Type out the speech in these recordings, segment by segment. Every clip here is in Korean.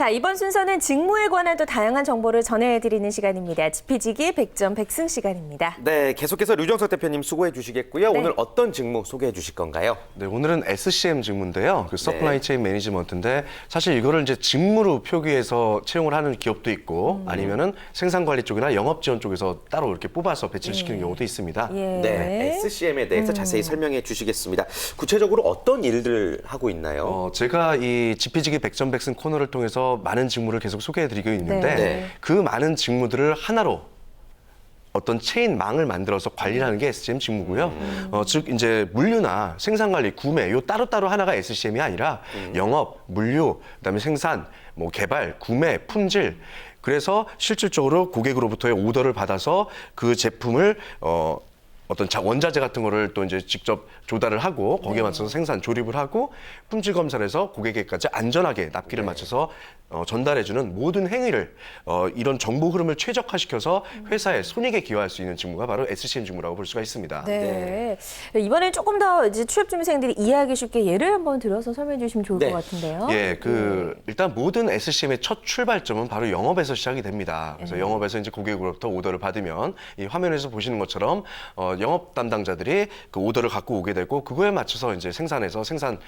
자, 이번 순서는 직무에 관한 또 다양한 정보를 전해드리는 시간입니다. 지피지기 100점 100승 시간입니다. 네, 계속해서 류정석 대표님 수고해 주시겠고요. 네. 오늘 어떤 직무 소개해 주실 건가요? 네, 오늘은 SCM 직무인데요. 그 서플라이 체인 매니지먼트인데 사실 이거를 이제 직무로 표기해서 채용을 하는 기업도 있고 아니면은 생산 관리 쪽이나 영업 지원 쪽에서 따로 이렇게 뽑아서 배치를 시키는 경우도 있습니다. 예. 네, SCM에 대해서 자세히 설명해 주시겠습니다. 구체적으로 어떤 일들을 하고 있나요? 제가 이 지피지기 100점 100승 코너를 통해서 많은 직무를 계속 소개해드리고 있는데 네. 그 많은 직무들을 하나로 어떤 체인망을 만들어서 관리를 하는 게 SCM 직무고요. 즉 이제 물류나 생산관리, 구매 요 따로따로 하나가 SCM이 아니라 영업, 물류, 그다음에 생산, 뭐 개발, 구매, 품질. 그래서 실질적으로 고객으로부터의 오더를 받아서 그 제품을 어떤 원자재 같은 거를 또 이제 직접 조달을 하고 거기에 맞춰서 생산, 조립을 하고 품질 검사를 해서 고객에게까지 안전하게 납기를 맞춰서 전달해주는 모든 행위를 이런 정보 흐름을 최적화시켜서 회사의 손익에 기여할 수 있는 직무가 바로 SCM 직무라고 볼 수가 있습니다. 네. 이번엔 조금 더 이제 취업 준비생들이 이해하기 쉽게 예를 한번 들어서 설명해 주시면 좋을 네. 것 같은데요. 예, 일단 모든 SCM의 첫 출발점은 바로 영업에서 시작이 됩니다. 그래서 영업에서 이제 고객으로부터 오더를 받으면 이 화면에서 보시는 것처럼 영업 담당자들이 그 오더를 갖고 오게 되고 그거에 맞춰서 이제 생산해서 생산을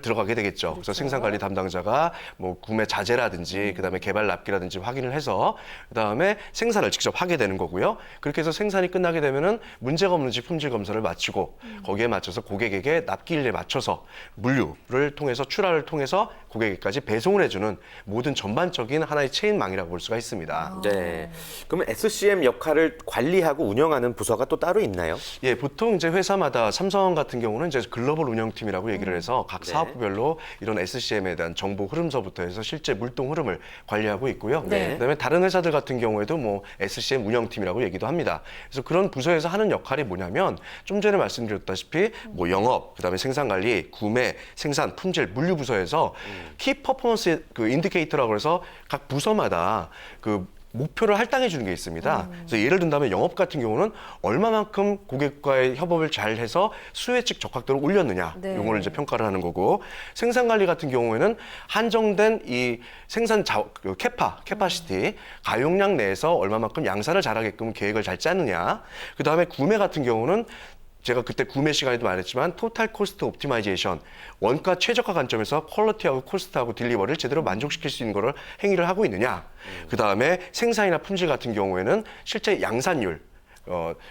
들어가게 되겠죠. 그래서 생산 관리 담당자가 뭐 구매 자재라든지 그다음에 개발 납기라든지 확인을 해서 그다음에 생산을 직접 하게 되는 거고요. 그렇게 해서 생산이 끝나게 되면은 문제가 없는지 품질 검사를 마치고 거기에 맞춰서 고객에게 납기일에 맞춰서 물류를 통해서 출하를 통해서 고객에게까지 배송을 해주는 모든 전반적인 하나의 체인망이라고 볼 수가 있습니다. 네. 그러면 SCM 역할을 관리하고 운영하는 부서가 또 따로 있나요? 예, 보통 이제 회사마다 삼성 같은 경우는 이제 글로벌 운영팀이라고 얘기를 해서 각 네. 사업부별로 이런 SCM에 대한 정보 흐름서부터 해서 실제 물동 흐름을 관리하고 있고요. 네. 그다음에 다른 회사들 같은 경우에도 뭐 SCM 운영팀이라고 얘기도 합니다. 그래서 그런 부서에서 하는 역할이 뭐냐면 좀 전에 말씀드렸다시피 뭐 영업, 그다음에 생산 관리, 구매, 생산, 품질, 물류 부서에서 키 퍼포먼스 그 인디케이터라고 해서 각 부서마다 그 목표를 할당해 주는 게 있습니다. 그래서 예를 든다면 영업 같은 경우는 얼마만큼 고객과의 협업을 잘 해서 수혜측 적합도를 올렸느냐, 네. 요거를 이제 평가를 하는 거고, 생산 관리 같은 경우에는 한정된 이 생산 캐파시티, 가용량 내에서 얼마만큼 양산을 잘하게끔 계획을 잘 짜느냐, 그 다음에 구매 같은 경우는 제가 그때 구매 시간에도 말했지만 토탈 코스트 옵티마이제이션, 원가 최적화 관점에서 퀄리티하고 코스트하고 딜리버리를 제대로 만족시킬 수 있는 거를 행위를 하고 있느냐. 그다음에 생산이나 품질 같은 경우에는 실제 양산율,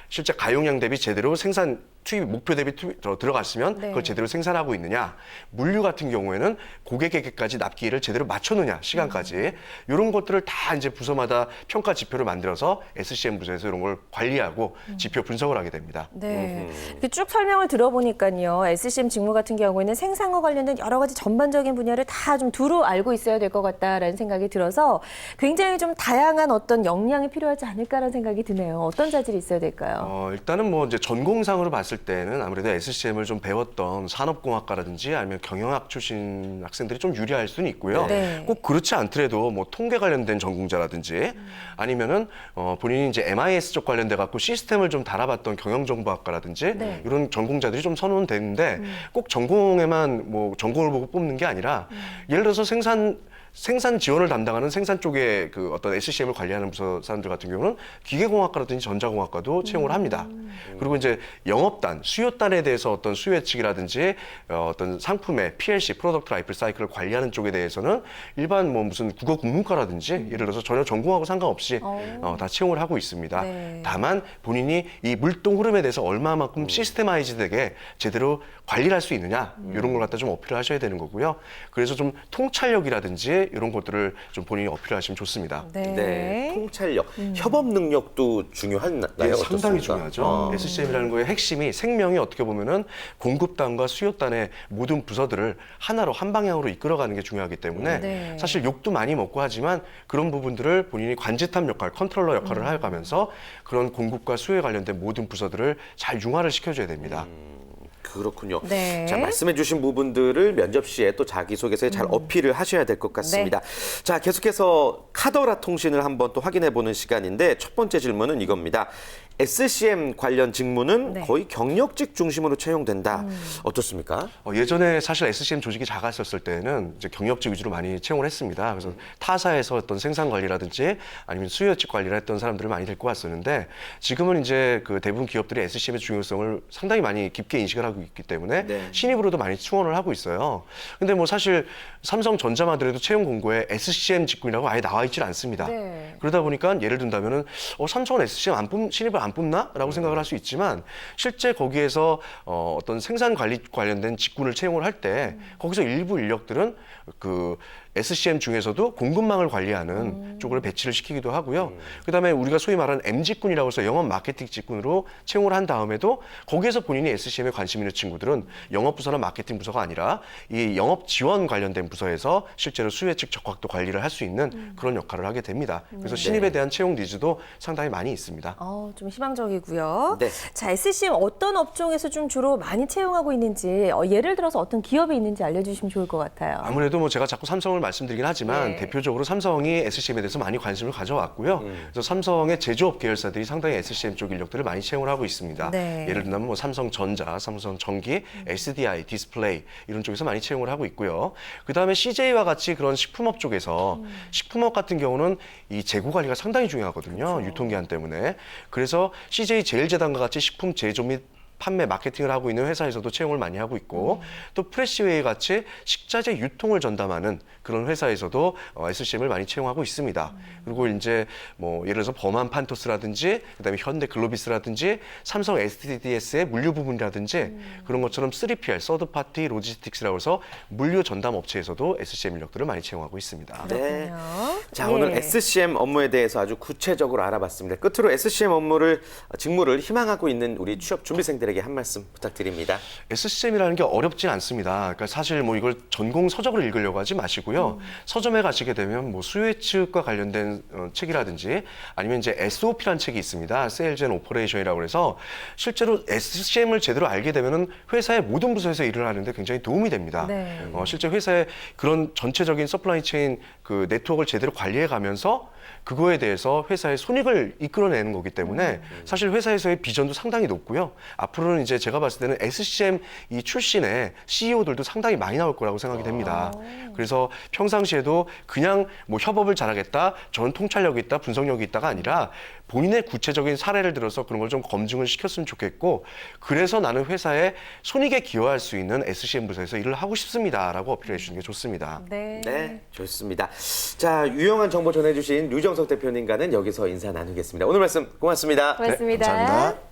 실제 가용량 대비 제대로 생산 투입 목표 대비 들어갔으면 네. 그걸 제대로 생산하고 있느냐. 물류 같은 경우에는 고객에게까지 납기일을 제대로 맞춰느냐, 시간까지. 이런 것들을 다 이제 부서마다 평가 지표를 만들어서 SCM 부서에서 이런 걸 관리하고 지표 분석을 하게 됩니다. 네. 이렇게 쭉 설명을 들어보니까요. SCM 직무 같은 경우에는 생산과 관련된 여러 가지 전반적인 분야를 다 좀 두루 알고 있어야 될 것 같다라는 생각이 들어서 굉장히 좀 다양한 어떤 역량이 필요하지 않을까라는 생각이 드네요. 어떤 자질이 있어야 될까요? 일단은 뭐 이제 전공상으로 봤을 때는 아무래도 SCM을 좀 배웠던 산업공학과라든지 아니면 경영학 출신 학생들이 좀 유리할 수는 있고요. 네. 꼭 그렇지 않더라도 뭐 통계 관련된 전공자라든지 아니면은 본인이 이제 MIS 쪽 관련돼 갖고 시스템을 좀 달아봤던 경영정보학과라든지 네. 이런 전공자들이 좀 선호는 되는데 꼭 전공에만 뭐 전공을 보고 뽑는 게 아니라 예를 들어서 생산 지원을 담당하는 생산 쪽에 그 어떤 SCM을 관리하는 부서 사람들 같은 경우는 기계공학과라든지 전자공학과도 채용을 합니다. 그리고 이제 영업단, 수요단에 대해서 어떤 수요 예측이라든지 어떤 상품의 PLC, 프로덕트 라이프 사이클을 관리하는 쪽에 대해서는 일반 뭐 무슨 국어 국문과라든지 예를 들어서 전혀 전공하고 상관없이 다 채용을 하고 있습니다. 네. 다만 본인이 이 물동 흐름에 대해서 얼마만큼 시스테마이즈되게 제대로 관리를 할 수 있느냐 이런 걸 갖다 좀 어필을 하셔야 되는 거고요. 그래서 좀 통찰력이라든지 이런 것들을 좀 본인이 어필하시면 좋습니다. 네. 통찰력, 협업 능력도 중요한가요? 예, 상당히 어떻습니까? 중요하죠. SCM이라는 거의 핵심이 생명이 어떻게 보면은 공급단과 수요단의 모든 부서들을 하나로 한 방향으로 이끌어가는 게 중요하기 때문에 네. 사실 욕도 많이 먹고 하지만 그런 부분들을 본인이 관제탑 역할, 컨트롤러 역할을 해가면서 그런 공급과 수요에 관련된 모든 부서들을 잘 융화를 시켜줘야 됩니다. 그렇군요. 네. 자, 말씀해 주신 부분들을 면접 시에 또 자기소개서에 잘 어필을 하셔야 될 것 같습니다. 자, 계속해서 카더라 통신을 한번 또 확인해 보는 시간인데 첫 번째 질문은 이겁니다. SCM 관련 직무는 네. 거의 경력직 중심으로 채용된다. 어떻습니까? 예전에 사실 SCM 조직이 작았었을 때는 이제 경력직 위주로 많이 채용을 했습니다. 그래서 타사에서 어떤 생산 관리라든지 아니면 수요직 관리를 했던 사람들을 많이 데리고 왔었는데 지금은 이제 그 대부분 기업들이 SCM의 중요성을 상당히 많이 깊게 인식을 하고 있기 때문에 네. 신입으로도 많이 충원을 하고 있어요. 근데 뭐 사실 삼성전자만 하더라도 채용 공고에 SCM 직군이라고 아예 나와 있질 않습니다. 네. 그러다 보니까 예를 든다면은 삼성은 SCM 신입을 안 뽑나라고 생각을 할 수 있지만 실제 거기에서 어떤 생산 관리 관련된 직군을 채용을 할 때 거기서 일부 인력들은 그 SCM 중에서도 공급망을 관리하는 쪽으로 배치를 시키기도 하고요. 그다음에 우리가 소위 말하는 M직군이라고 해서 영업 마케팅 직군으로 채용을 한 다음에도 거기에서 본인이 SCM에 관심 있는 친구들은 영업부서나 마케팅 부서가 아니라 이 영업 지원 관련된 부서에서 실제로 수혜측 적확도 관리를 할 수 있는 그런 역할을 하게 됩니다. 그래서 신입에 대한 채용 니즈도 상당히 많이 있습니다. 좀 희망적이고요. 네. 자, SCM 어떤 업종에서 좀 주로 많이 채용하고 있는지 예를 들어서 어떤 기업이 있는지 알려주시면 좋을 것 같아요. 아무래도 뭐 제가 자꾸 삼성을 말씀드리긴 하지만 네. 대표적으로 삼성이 SCM에 대해서 많이 관심을 가져왔고요. 그래서 삼성의 제조업 계열사들이 상당히 SCM 쪽 인력들을 많이 채용을 하고 있습니다. 네. 예를 들면 뭐 삼성전자, 삼성전기, SDI, 디스플레이 이런 쪽에서 많이 채용을 하고 있고요. 그다음에 CJ와 같이 그런 식품업 쪽에서 식품업 같은 경우는 이 재고 관리가 상당히 중요하거든요. 그렇죠. 유통기한 때문에. 그래서 CJ 제일제당과 같이 식품 제조 및 판매, 마케팅을 하고 있는 회사에서도 채용을 많이 하고 있고 또 프레시웨이 같이 식자재 유통을 전담하는 그런 회사에서도 SCM을 많이 채용하고 있습니다. 그리고 이제 뭐 예를 들어서 범한 판토스라든지 그다음에 현대 글로비스라든지 삼성 SDDS의 물류 부분이라든지 그런 것처럼 3PL, 서드파티 로지스틱스라고 해서 물류 전담 업체에서도 SCM 인력들을 많이 채용하고 있습니다. 네. 그렇군요. 자, 예. 오늘 SCM 업무에 대해서 아주 구체적으로 알아봤습니다. 끝으로 SCM 직무를 희망하고 있는 우리 취업 준비생들에게 한 말씀 부탁드립니다. SCM이라는 게 어렵지 않습니다. 그러니까 사실 뭐 이걸 전공 서적을 읽으려고 하지 마시고요. 서점에 가시게 되면 뭐 수혜측과 관련된 책이라든지 아니면 이제 SOP라는 책이 있습니다. Sales and Operation이라고 해서 실제로 SCM을 제대로 알게 되면은 회사의 모든 부서에서 일을 하는데 굉장히 도움이 됩니다. 네. 실제 회사의 그런 전체적인 서플라이 체인 그 네트워크를 제대로 관리해 가면서 그거에 대해서 회사의 손익을 이끌어내는 거기 때문에 사실 회사에서의 비전도 상당히 높고요. 앞으로는 이제 제가 봤을 때는 SCM 이 출신의 CEO들도 상당히 많이 나올 거라고 생각이 됩니다. 그래서 평상시에도 그냥 뭐 협업을 잘하겠다, 저는 통찰력이 있다, 분석력이 있다가 아니라 본인의 구체적인 사례를 들어서 그런 걸 좀 검증을 시켰으면 좋겠고 그래서 나는 회사의 손익에 기여할 수 있는 SCM 부서에서 일을 하고 싶습니다라고 어필해 주시는 게 좋습니다. 네. 네, 좋습니다. 자, 유용한 정보 전해주신 류정석 대표님과는 여기서 인사 나누겠습니다. 오늘 말씀 고맙습니다. 고맙습니다. 감사합니다.